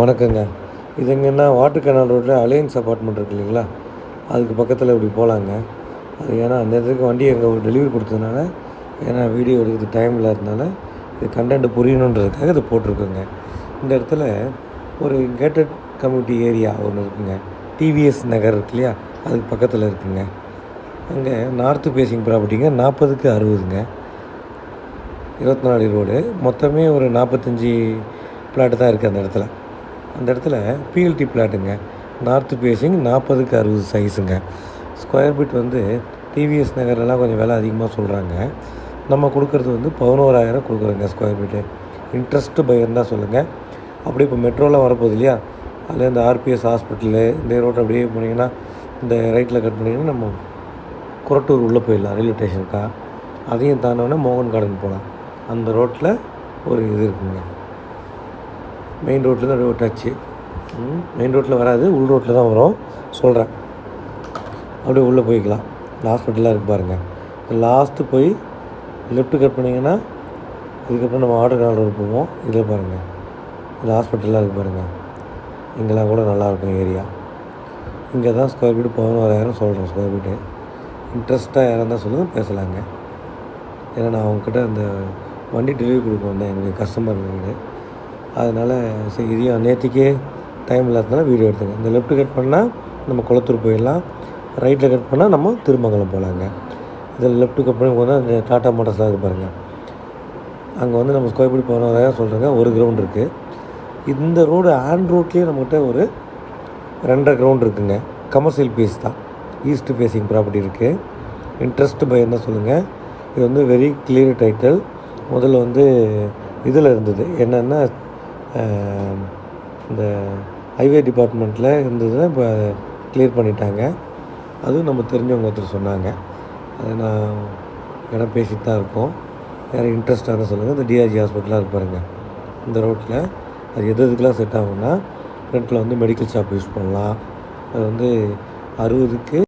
வணக்கங்க. இது எங்கன்னா வாட்டர் கேனால் ரோட்ல அலையன்ஸ் அபார்ட்மெண்ட் இருக்கு இல்லைங்களா? அதுக்கு பக்கத்தில் இப்படி போகலாங்க. அது ஏன்னா அந்த இடத்துக்கு வண்டி அங்கே ஒரு டெலிவரி கொடுத்ததுனால, ஏன்னா வீடியோ எடுக்கிறதுக்கு டைம் இல்லாததுனால, இது கண்டென்ட் புரியணுன்றதுக்காக இதை போட்டிருக்கோங்க. இந்த இடத்துல ஒரு கேட்டட் கம்யூனிட்டி ஏரியா ஒன்று இருக்குங்க. டிவிஎஸ் நகர் இருக்கு இல்லையா? அதுக்கு பக்கத்தில் இருக்குங்க. அங்கே நார்த்து ஃபேஸிங் ப்ராப்பர்ட்டிங்க 40க்கு 60ங்க. 24 அடி ரோடு. மொத்தமே ஒரு 45 பிளாட்டு தான் இருக்குது அந்த இடத்துல. அந்த இடத்துல பிஎல்டி பிளாட்டுங்க. நார்த்து ஃபேஸிங் 40க்கு 60 சைஸுங்க. ஸ்கொயர் ஃபீட் வந்து டிவிஎஸ் நகர்லாம் கொஞ்சம் விலை அதிகமாக சொல்கிறாங்க. நம்ம கொடுக்குறது வந்து 11,000 கொடுக்குறோங்க ஸ்கொயர் ஃபீட்டு. இன்ட்ரெஸ்ட்டு பையர் தான் சொல்லுங்கள். அப்படியே இப்போ மெட்ரோலாம் வரப்போகுது இல்லையா? அதில் இந்த ஆர்பிஎஸ் ஹாஸ்பிட்டலு இந்த ரோட்டை அப்படியே போனீங்கன்னா, இந்த ரைட்டில் கட் பண்ணிங்கன்னா நம்ம குரட்டூர் உள்ளே போயிடலாம் ரயில்வே ஸ்டேஷனுக்கா. அதையும் தாண்டோன்னா மோகன் கார்டன் போகலாம். அந்த ரோட்டில் ஒரு இது இருக்குங்க. மெயின் ரோட்டில் தான் ஒரு டச்சு. மெயின் ரோட்டில் வராது, உள் ரோட்டில் தான் வரும். சொல்கிறேன், அப்படியே உள்ளே போய்க்கலாம். இந்த ஹாஸ்பிட்டலாக இருக்குது பாருங்கள். லாஸ்ட்டு போய் லெஃப்ட்டு கட் பண்ணிங்கன்னா, இதுக்கப்புறம் நம்ம வாட்டர் கேனால் ரோடு போவோம். இதில் பாருங்கள், இந்த ஹாஸ்பிட்டலாக இருக்குது பாருங்கள். இங்கெல்லாம் கூட நல்லாயிருக்கும் ஏரியா. இங்கே தான் ஸ்கொயர் ஃபீட்டு 11,000 சொல்கிறேன் ஸ்கொயர் ஃபீட்டு. இன்ட்ரெஸ்ட்டாக யாராக இருந்தால் சொல்லுங்கள், பேசலாங்க. ஏன்னா நான் அவங்கக்கிட்ட அந்த வண்டி டெலிவரி கொடுக்க வந்தேன் என்னுடைய கஸ்டமர் வீடு. அதனால் சரி, இதையும் நேற்றுக்கே டைம் இல்லாததுனால வீடியோ எடுத்துங்க. இந்த லெஃப்ட்டு கட் பண்ணால் நம்ம குளத்தூர் போயிடலாம். ரைட்டில் கட் பண்ணால் நம்ம திருமங்கலம் போகலாங்க. இதில் லெஃப்ட்டு கட் பண்ணி போனால் இந்த டாட்டா மோட்டர்ஸ்லாம் இருக்குது பாருங்கள். அங்கே வந்து நம்ம ஸ்கொயர் ஃபீட் 11,000 சொல்கிறேங்க. ஒரு கிரவுண்ட் இருக்குது. இந்த ரோடு ஆன் ரோட்லேயே நம்மகிட்ட ஒரு 2.5 கிரவுண்ட் இருக்குங்க. கமர்ஷியல் பீஸ் தான். ஈஸ்ட் ஃபேஸிங் ப்ராப்பர்ட்டி இருக்குது. இன்ட்ரெஸ்ட் பை என்ன சொல்லுங்கள். இது வந்து வெரி கிளியர் டைட்டில். முதல்ல வந்து இதில் இருந்தது என்னென்னா, இந்த ஹைவே டிபார்ட்மெண்ட்டில் இருந்ததுன்னா இப்போ கிளியர் பண்ணிட்டாங்க. அதுவும் நம்ம தெரிஞ்சவங்க ஒருத்தர் சொன்னாங்க. அதை நான் இடம் பேசிட்டு தான் இருக்கோம். யாரும் இன்ட்ரெஸ்ட்டாக இருந்தால் சொல்லுங்கள். இந்த டிஆர்ஜி ஹாஸ்பிட்டலாக இருக்கு பாருங்கள். இந்த ரோட்டில் அது எதுக்கெலாம் செட் ஆகும்னா, ஃப்ரண்ட்டில் வந்து மெடிக்கல் ஷாப் யூஸ் பண்ணலாம். அது வந்து 60க்கு